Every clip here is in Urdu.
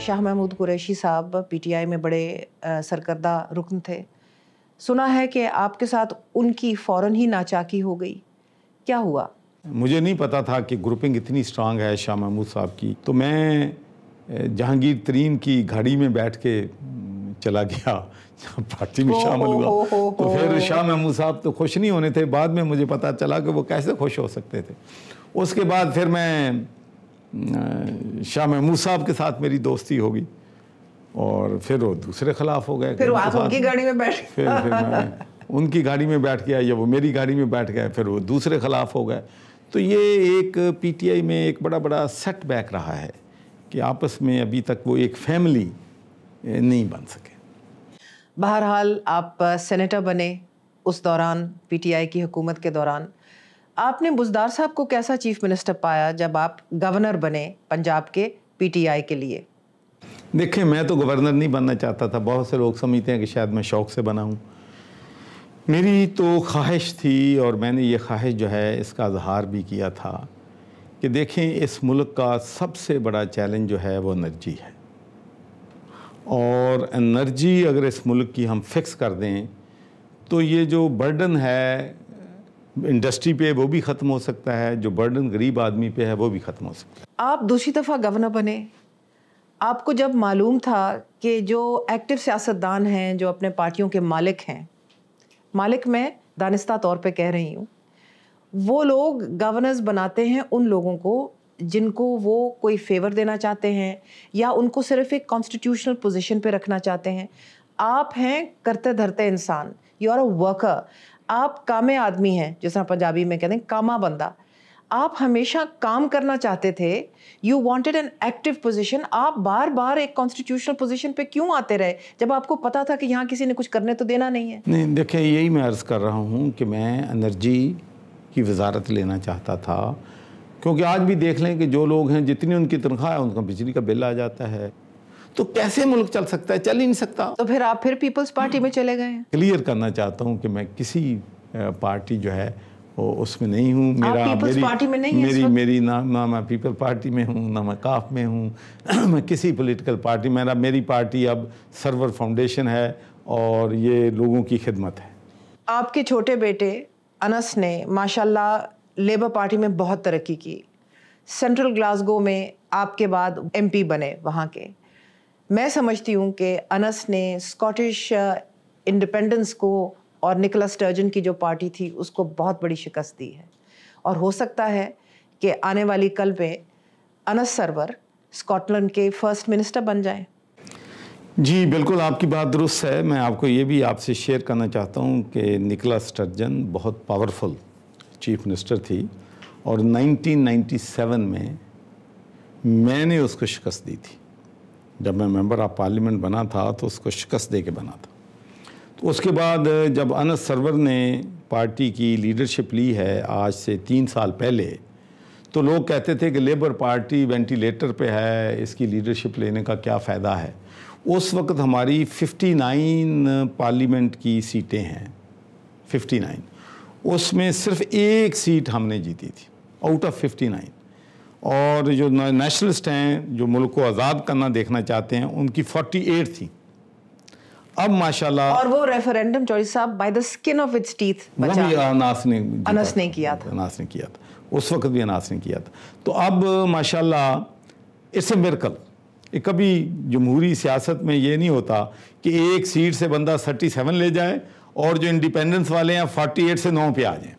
شاہ محمود قریشی صاحب پی ٹی آئی میں بڑے سرکردہ رکن تھے. سنا ہے کہ آپ کے ساتھ ان کی فوراً ہی ناچاکی ہو گئی، کیا ہوا؟ مجھے نہیں پتا تھا کہ گروپنگ اتنی سٹرانگ ہے شاہ محمود صاحب کی. تو میں جہانگیر ترین کی گاڑی میں بیٹھ کے چلا گیا پارٹی میں شامل ہوا. تو پھر شاہ محمود صاحب تو خوش نہیں ہونے تھے. بعد میں مجھے پتا چلا کہ وہ کیسے خوش ہو سکتے تھے. اس کے بعد پھر میں شاہ محمود صاحب کے ساتھ میری دوستی ہو گئی اور پھر وہ دوسرے خلاف ہو گئے. پھر آپ ان کی گاڑی میں بیٹھ پھر میں ان کی گاڑی میں بیٹھ گیا یا وہ میری گاڑی میں بیٹھ گئے, پھر وہ دوسرے خلاف ہو گئے. تو یہ ایک پی ٹی آئی میں ایک بڑا سیٹ بیک رہا ہے کہ آپس میں ابھی تک وہ ایک فیملی نہیں بن سکے. بہرحال آپ سینیٹر بنے اس دوران, پی ٹی آئی کی حکومت کے دوران. آپ نے بزدار صاحب کو کیسا چیف منسٹر پایا جب آپ گورنر بنے پنجاب کے پی ٹی آئی کے لیے؟ دیکھیں, میں تو گورنر نہیں بننا چاہتا تھا. بہت سے لوگ سمجھتے ہیں کہ شاید میں شوق سے بنا ہوں. میری تو خواہش تھی اور میں نے یہ خواہش جو ہے اس کا اظہار بھی کیا تھا کہ دیکھیں اس ملک کا سب سے بڑا چیلنج جو ہے وہ انرجی ہے, اور انرجی اگر اس ملک کی ہم فکس کر دیں تو یہ جو برڈن ہے انڈسٹری پہ وہ بھی ختم ہو سکتا ہے, جو برڈن غریب آدمی پہ ہے وہ بھی ختم ہو سکتا ہے. آپ دوسری دفعہ گورنر بنے, آپ کو جب معلوم تھا کہ جو ایکٹیو سیاستدان ہیں, جو اپنے پارٹیوں کے مالک ہیں, مالک میں دانستہ طور پہ کہہ رہی ہوں, وہ لوگ گورنرز بناتے ہیں ان لوگوں کو جن کو وہ کوئی فیور دینا چاہتے ہیں یا ان کو صرف ایک کانسٹیٹیوشنل پوزیشن پہ رکھنا چاہتے ہیں. آپ ہیں کرتے دھرتے انسان, یو آر اے ورکر, آپ کامے آدمی ہیں, جس طرح پنجابی میں کہتے ہیں کاما بندہ. آپ ہمیشہ کام کرنا چاہتے تھے, you wanted an active position. آپ بار بار ایک کانسٹیٹیوشنل پوزیشن پہ کیوں آتے رہے جب آپ کو پتا تھا کہ یہاں کسی نے کچھ کرنے تو دینا نہیں ہے؟ نہیں دیکھیں, یہی میں عرض کر رہا ہوں کہ میں انرجی کی وزارت لینا چاہتا تھا, کیونکہ آج بھی دیکھ لیں کہ جو لوگ ہیں جتنی ان کی تنخواہ ہے ان کا بجلی کا بل آ جاتا ہے. تو کیسے ملک چل سکتا ہے؟ چل ہی نہیں سکتا. تو پھر آپ پھر پیپلز پارٹی میں چلے گئے ہیں. کلیئر کرنا چاہتا ہوں کہ میں کسی پارٹی جو ہے وہ اس میں نہیں ہوں. میری نہ میں پیپل پارٹی میں ہوں, نہ میں کاف میں ہوں, میں کسی پولیٹیکل پارٹی. میری پارٹی اب سرور فاؤنڈیشن ہے اور یہ لوگوں کی خدمت ہے. آپ کے چھوٹے بیٹے انس نے ماشاءاللہ لیبر پارٹی میں بہت ترقی کی. سینٹرل گلاسگو میں آپ کے بعد ایم پی بنے وہاں کے. میں سمجھتی ہوں کہ انس نے اسکاٹش انڈیپینڈنس کو اور نکولا سٹرجن کی جو پارٹی تھی اس کو بہت بڑی شکست دی ہے, اور ہو سکتا ہے کہ آنے والی کل میں انس سرور اسکاٹ لینڈ کے فرسٹ منسٹر بن جائیں. جی بالکل, آپ کی بات درست ہے. میں آپ کو یہ بھی آپ سے شیئر کرنا چاہتا ہوں کہ نکولا سٹرجن بہت پاورفل چیف منسٹر تھی, اور 1997 میں نے اس کو شکست دی تھی. جب میں ممبر آف پارلیمنٹ بنا تھا تو اس کو شکست دے کے بنا تھا. تو اس کے بعد جب انس سرور نے پارٹی کی لیڈرشپ لی ہے آج سے 3 سال پہلے, تو لوگ کہتے تھے کہ لیبر پارٹی وینٹیلیٹر پہ ہے, اس کی لیڈرشپ لینے کا کیا فائدہ ہے. اس وقت ہماری 59 پارلیمنٹ کی سیٹیں ہیں, 59. اس میں صرف ایک سیٹ ہم نے جیتی تھی آؤٹ آف 59. اور جو نیشنلسٹ ہیں جو ملک کو آزاد کرنا دیکھنا چاہتے ہیں ان کی 48 تھی. اب ماشاءاللہ, اور وہ ریفرینڈم چوڑی صاحب by the skin of its teeth اناس نے کیا تھا. اس وقت بھی اناس نے کیا تھا. تو اب ماشاءاللہ اٹس اے میریکل. کبھی جمہوری سیاست میں یہ نہیں ہوتا کہ ایک سیٹ سے بندہ 37 لے جائے اور جو انڈیپینڈنس والے ہیں 48 سے 9 پہ آ جائیں.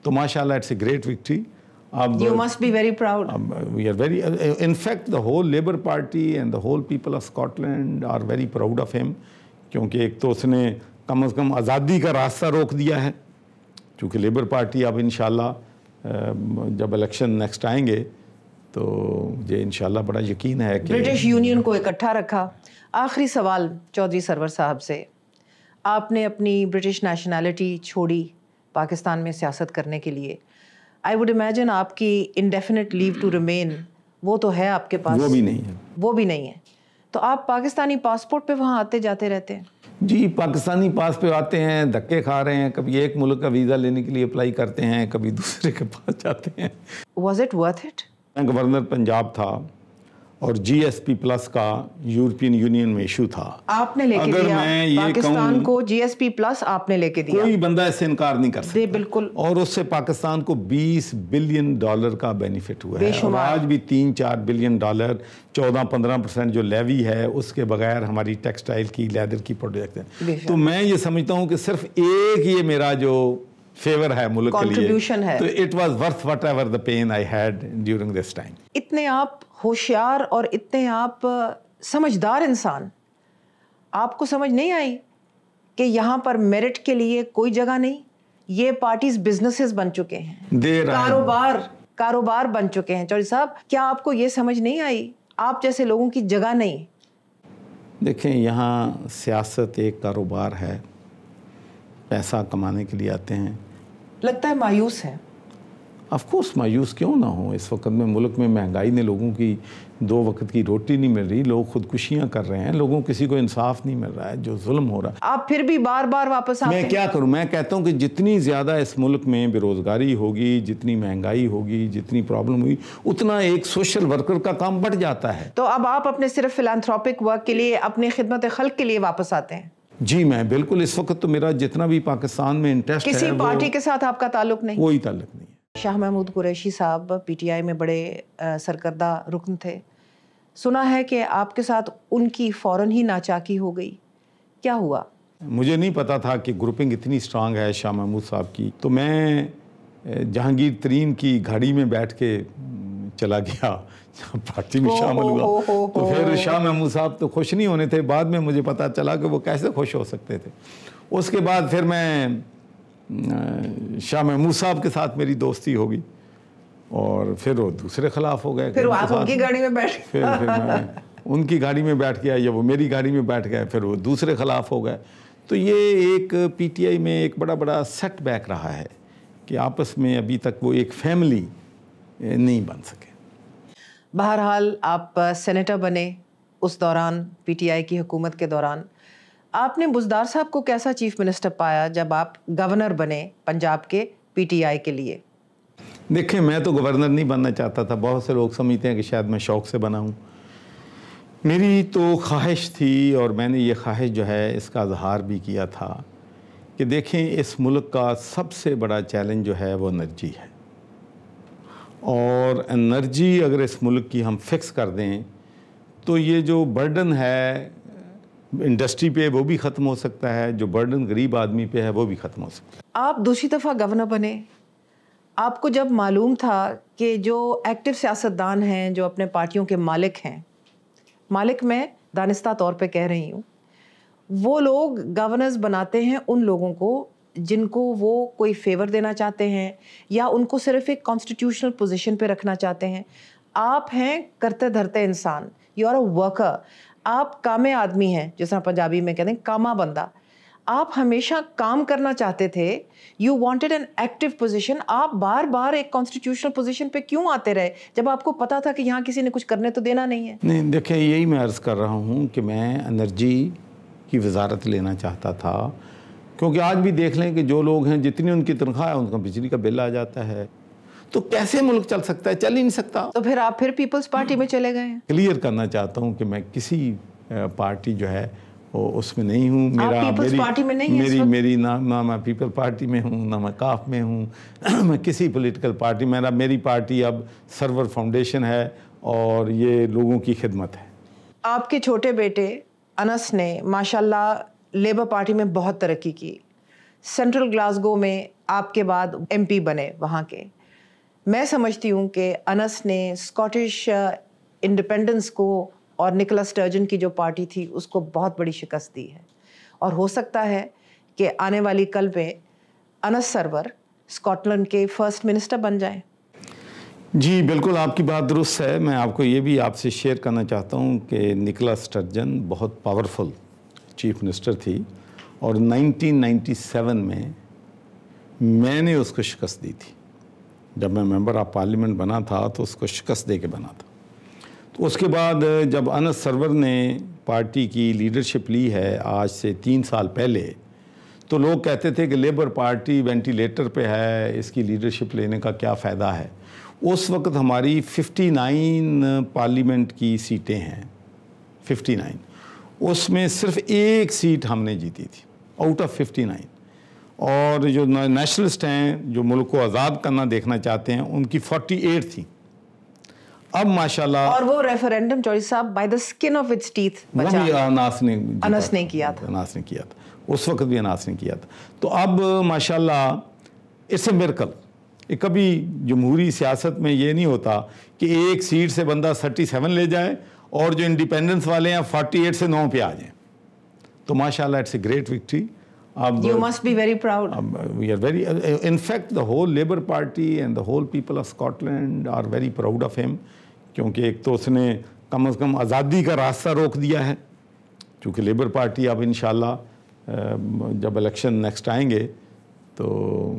تو ماشاءاللہ it's a great victory. You must be very proud. We are very, in fact, the whole Labour Party and the whole people of Scotland are very proud of him. کیونکہ ایک تو اس نے کم از کم آزادی کا راستہ روک دیا ہے, چونکہ لیبر پارٹی اب انشاءاللہ جب الیکشن نیکسٹ آئیں گے تو مجھے انشاءاللہ بڑا یقین ہے کہ برٹش یونین کو اکٹھا رکھا. آخری سوال چودھری سرور صاحب سے, آپ نے اپنی برٹش نیشنلٹی چھوڑی پاکستان میں سیاست کرنے کے لیے. آئی ووڈ امیجن آپ کی انڈیفینٹ لیو ٹو ریمین وہ تو ہے آپ کے پاس؟ وہ بھی نہیں ہے. تو آپ پاکستانی پاسپورٹ پہ وہاں آتے جاتے رہتے ہیں؟ جی پاکستانی پاس پہ آتے ہیں, دھکے کھا رہے ہیں, کبھی ایک ملک کا ویزا لینے کے لیے اپلائی کرتے ہیں, کبھی دوسرے کے پاس جاتے ہیں. Was it worth it? میں گورنر پنجاب تھا اور جی ایس پی پلس کا یورپین یونین میں ایشو تھا. آپ نے لے کے اگر دیا میں یہ پاکستان کو جی ایس پی پلس، آپ نے لے کے دیا. کوئی بندہ اس سے انکار نہیں کر سکتا. بالکل. اور اس سے پاکستان کو $20 بلین کا بینیفٹ ہوا ہے. اور آج بھی $3-4 بلین 14-15% جو لیوی ہے اس کے بغیر ہماری ٹیکسٹائل کی، لیدر کی پروڈکٹ ہے. تو میں یہ سمجھتا ہوں کہ صرف ایک یہ میرا جو فیور ہے ملک کے لیے، تو it was worth whatever the pain I had during this time. اتنے آپ ہوشیار اور اتنے آپ سمجھدار انسان، آپ کو سمجھ نہیں آئی کہ یہاں پر میرٹ کے لیے کوئی جگہ نہیں؟ یہ پارٹیز بزنسز بن چکے ہیں، کاروبار بن چکے ہیں. چودھری صاحب، کیا آپ کو یہ سمجھ نہیں آئی آپ جیسے لوگوں کی جگہ نہیں؟ دیکھیں، یہاں سیاست ایک کاروبار ہے، پیسہ کمانے کے لیے آتے ہیں. لگتا ہے مایوس ہیں. آف کورس مایوس کیوں نہ ہوں. اس وقت میں ملک میں مہنگائی نے لوگوں کی 2 وقت کی روٹی نہیں مل رہی، لوگ خودکشیاں کر رہے ہیں، لوگوں کسی کو انصاف نہیں مل رہا ہے، جو ظلم ہو رہا ہے. آپ پھر بھی بار بار واپس آتے ہیں. میں کیا کروں؟ میں کہتا ہوں کہ جتنی زیادہ اس ملک میں بے روزگاری ہوگی، جتنی مہنگائی ہوگی، جتنی پرابلم ہوگی، اتنا ایک سوشل ورکر کا کام بڑھ جاتا ہے. تو اب آپ اپنے صرف فلانتھروپک ورک کے لیے، اپنی خدمت خلق کے لیے واپس آتے ہیں؟ جی میں بالکل. اس وقت تو میرا جتنا بھی پاکستان میں انٹرسٹ ہے، کسی پارٹی کے ساتھ آپ کا تعلق نہیں؟ کوئی تعلق نہیں ہے. شاہ محمود قریشی صاحب پی ٹی آئی میں بڑے سرکردہ رکن تھے. سنا ہے کہ آپ کے ساتھ ان کی فوراً ہی ناچاکی ہو گئی، کیا ہوا؟ مجھے نہیں پتا تھا کہ گروپنگ اتنی سٹرانگ ہے شاہ محمود صاحب کی. تو میں جہانگیر ترین کی گاڑی میں بیٹھ کے چلا گیا پارٹی میں شامل ہوا. تو پھر شاہ محمود صاحب تو خوش نہیں ہونے تھے. بعد میں مجھے پتا چلا کہ وہ کیسے خوش ہو سکتے تھے. اس کے بعد پھر میں شاہ محمود صاحب کے ساتھ میری دوستی ہوگی، اور پھر وہ دوسرے خلاف ہو گئے. پھر آپ ان کی گاڑی میں بیٹھ پھر میں ان کی گاڑی میں بیٹھ گیا، یا وہ میری گاڑی میں بیٹھ گئے، پھر وہ دوسرے خلاف ہو گئے. تو یہ ایک پی ٹی آئی میں ایک بڑا سیٹ بیک رہا ہے کہ آپس میں ابھی تک وہ ایک فیملی نہیں بن سکے. بہرحال آپ سینیٹر بنے اس دوران، پی ٹی آئی کی حکومت کے دوران. آپ نے بزدار صاحب کو کیسا چیف منسٹر پایا جب آپ گورنر بنے پنجاب کے پی ٹی آئی کے لیے؟ دیکھیں، میں تو گورنر نہیں بننا چاہتا تھا. بہت سے لوگ سمجھتے ہیں کہ شاید میں شوق سے بنا ہوں. میری تو خواہش تھی، اور میں نے یہ خواہش جو ہے اس کا اظہار بھی کیا تھا کہ دیکھیں، اس ملک کا سب سے بڑا چیلنج جو ہے وہ انرجی ہے. اور انرجی اگر اس ملک کی ہم فکس کر دیں تو یہ جو برڈن ہے انڈسٹری پہ وہ بھی ختم ہو سکتا ہے، جو برڈن غریب آدمی پہ ہے وہ بھی ختم ہو سکتا ہے. آپ دوسری دفعہ گورنر بنے، آپ کو جب معلوم تھا کہ جو ایکٹیو سیاستدان ہیں، جو اپنے پارٹیوں کے مالک ہیں، مالک میں دانستہ طور پہ کہہ رہی ہوں، وہ لوگ گورنرز بناتے ہیں ان لوگوں کو جن کو وہ کوئی فیور دینا چاہتے ہیں، یا ان کو صرف ایک کانسٹیٹیوشنل پوزیشن پہ رکھنا چاہتے ہیں. آپ ہیں کرتے دھرتے انسان، یو آر اے ورکر، آپ کامے آدمی ہیں، جس طرح پنجابی میں کہتے ہیں کاما بندہ. آپ ہمیشہ کام کرنا چاہتے تھے، you wanted an active position. آپ بار بار ایک کانسٹیٹیوشنل پوزیشن پہ کیوں آتے رہے جب آپ کو پتا تھا کہ یہاں کسی نے کچھ کرنے تو دینا نہیں ہے؟ نہیں، دیکھیں، یہی میں عرض کر رہا ہوں کہ میں انرجی کی وزارت لینا چاہتا تھا، کیونکہ آج بھی دیکھ لیں کہ جو لوگ ہیں جتنی ان کی تنخواہ ہے ان کا بجلی کا بل آ جاتا ہے. تو کیسے ملک چل سکتا ہے؟ چل ہی نہیں سکتا. تو پھر آپ پیپلز پارٹی میں چلے گئے ہیں. کلیئر کرنا چاہتا ہوں کہ میں کسی پارٹی جو ہے اس میں نہیں ہوں. میری نہ میں پیپل پارٹی میں ہوں، نہ میں کاف میں ہوں، میں کسی پولیٹیکل پارٹی. میری پارٹی اب سرور فاؤنڈیشن ہے، اور یہ لوگوں کی خدمت ہے. آپ کے چھوٹے بیٹے انس نے ماشاءاللہ لیبر پارٹی میں بہت ترقی کی، سینٹرل گلاسگو میں آپ کے بعد ایم پی بنے وہاں کے. میں سمجھتی ہوں کہ انس نے اسکاٹش انڈیپینڈنس کو اور نکولا سٹرجن کی جو پارٹی تھی اس کو بہت بڑی شکست دی ہے، اور ہو سکتا ہے کہ آنے والی کل میں انس سرور اسکاٹ لینڈ کے فرسٹ منسٹر بن جائیں. جی بالکل، آپ کی بات درست ہے. میں آپ کو یہ بھی آپ سے شیئر کرنا چاہتا ہوں کہ نکولا سٹرجن بہت پاورفل چیف منسٹر تھی، اور 1997 میں نے اس کو شکست دی تھی. جب میں ممبر آف پارلیمنٹ بنا تھا تو اس کو شکست دے کے بنا تھا. تو اس کے بعد جب انس سرور نے پارٹی کی لیڈرشپ لی ہے آج سے 3 سال پہلے، تو لوگ کہتے تھے کہ لیبر پارٹی وینٹیلیٹر پہ ہے، اس کی لیڈرشپ لینے کا کیا فائدہ ہے. اس وقت ہماری 59 پارلیمنٹ کی سیٹیں ہیں، 59، اس میں صرف ایک سیٹ ہم نے جیتی تھی آؤٹ آف 59، اور جو نیشنلسٹ ہیں جو ملک کو آزاد کرنا دیکھنا چاہتے ہیں ان کی 48 تھی۔ اب ماشاءاللہ، اور وہ ریفرینڈم چوہدری صاحب by the skin of its teeth بچا، اناس نے کیا تھا، اناس نے کیا تھا، اس وقت بھی اناس نے کیا تھا۔ تو اب ماشاءاللہ اٹس اے میریکل۔ کبھی جمہوری سیاست میں یہ نہیں ہوتا کہ ایک سیٹ سے بندہ 37 لے جائے اور جو انڈیپینڈنس والے ہیں 48 سے 9 پہ آ جائیں، تو ماشاءاللہ it's a great victory. You must be very proud. We are very, in fact, the whole Labour Party and the whole people of Scotland are very proud of him، کیونکہ ایک تو اس نے کم از کم آزادی کا راستہ روک دیا ہے، چونکہ لیبر پارٹی اب انشاءاللہ جب الیکشن نیکسٹ آئیں گے تو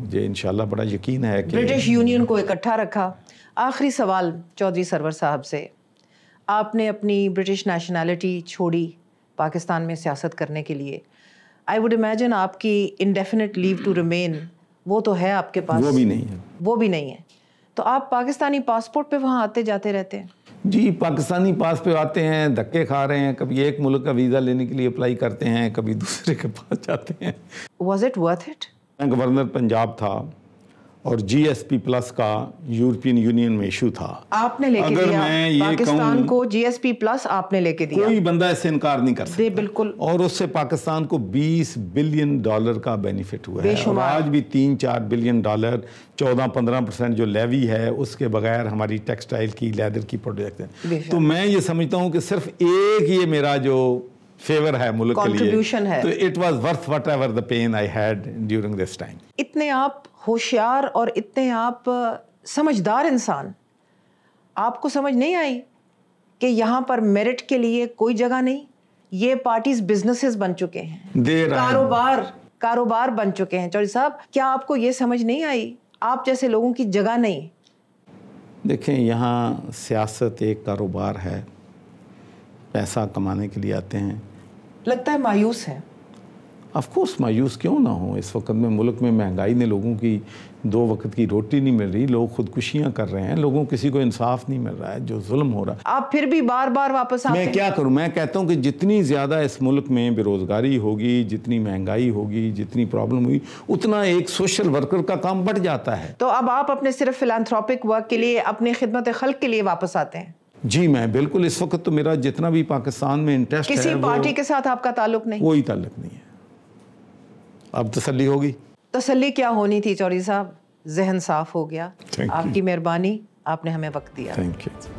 مجھے انشاءاللہ بڑا یقین ہے کہ برٹش یونین کو اکٹھا رکھا۔ آخری سوال چودھری سرور صاحب سے، آپ نے اپنی برٹش نیشنلٹی چھوڑی پاکستان میں سیاست کرنے کے لیے، آئی وڈ امیجن آپ کی انڈیفینٹ لیو ٹو ریمین وہ تو ہے آپ کے پاس؟ وہ بھی نہیں ہے، وہ بھی نہیں ہے، تو آپ پاکستانی پاسپورٹ پہ وہاں آتے جاتے رہتے ہیں؟ جی، پاکستانی پاس پہ آتے ہیں، دھکے کھا رہے ہیں، کبھی ایک ملک کا ویزا لینے کے لیے اپلائی کرتے ہیں، کبھی دوسرے کے پاس جاتے ہیں۔ Was it worth it? میں گورنر پنجاب تھا اور جی ایس پی پلس کا یورپین یونین میں ایشو تھا، آپ نے لے کے اگر دیا میں یہ پاکستان کو جی ایس پی پلس، آپ نے لے کے دیا، کوئی بندہ اس سے انکار نہیں کر سکتا، بالکل، اور اس سے پاکستان کو $20 بلین کا بینیفٹ ہوا ہے، اور آج بھی $3-4 بلین 14-15% جو لیوی ہے اس کے بغیر ہماری ٹیکسٹائل کی، لیدر کی پروڈکٹ ہے۔ تو میں یہ سمجھتا ہوں کہ صرف ایک یہ میرا جو فیور ہے ملک کے لیے، تو it was worth whatever the pain I had during this time. اتنے آپ ہوشیار اور اتنے آپ سمجھدار انسان، آپ کو سمجھ نہیں آئی کہ یہاں پر میرٹ کے لیے کوئی جگہ نہیں؟ یہ پارٹیز بزنسز بن چکے ہیں، کاروبار بن چکے ہیں۔ چودھری صاحب، کیا آپ کو یہ سمجھ نہیں آئی آپ جیسے لوگوں کی جگہ نہیں؟ دیکھیں، یہاں سیاست ایک کاروبار ہے، پیسہ کمانے کے لیے آتے ہیں۔ لگتا ہے مایوس ہے؟ آف کورس مایوس کیوں نہ ہوں، اس وقت میں ملک میں مہنگائی نے لوگوں کی 2 وقت کی روٹی نہیں مل رہی، لوگ خودکشیاں کر رہے ہیں، لوگوں کسی کو انصاف نہیں مل رہا ہے، جو ظلم ہو رہا ہے۔ آپ پھر بھی بار بار واپس آتے ہیں؟ میں کیا کروں، میں کہتا ہوں کہ جتنی زیادہ اس ملک میں بے روزگاری ہوگی، جتنی مہنگائی ہوگی، جتنی پرابلم ہوگی، اتنا ایک سوشل ورکر کا کام بڑھ جاتا ہے۔ تو اب آپ اپنے صرف فلانتھروپک ورک کے لیے، اپنی خدمت خلق کے لیے واپس آتے ہیں؟ جی، میں بالکل، اس وقت تو میرا جتنا بھی پاکستان میں انٹرسٹ ہے، کسی پارٹی کے ساتھ آپ کا تعلق نہیں؟ کوئی تعلق نہیں ہے۔ اب تسلی ہوگی؟ تسلی کیا ہونی تھی چودھری صاحب، ذہن صاف ہو گیا۔ Thank you. آپ کی مہربانی، آپ نے ہمیں وقت دیا۔ Thank you.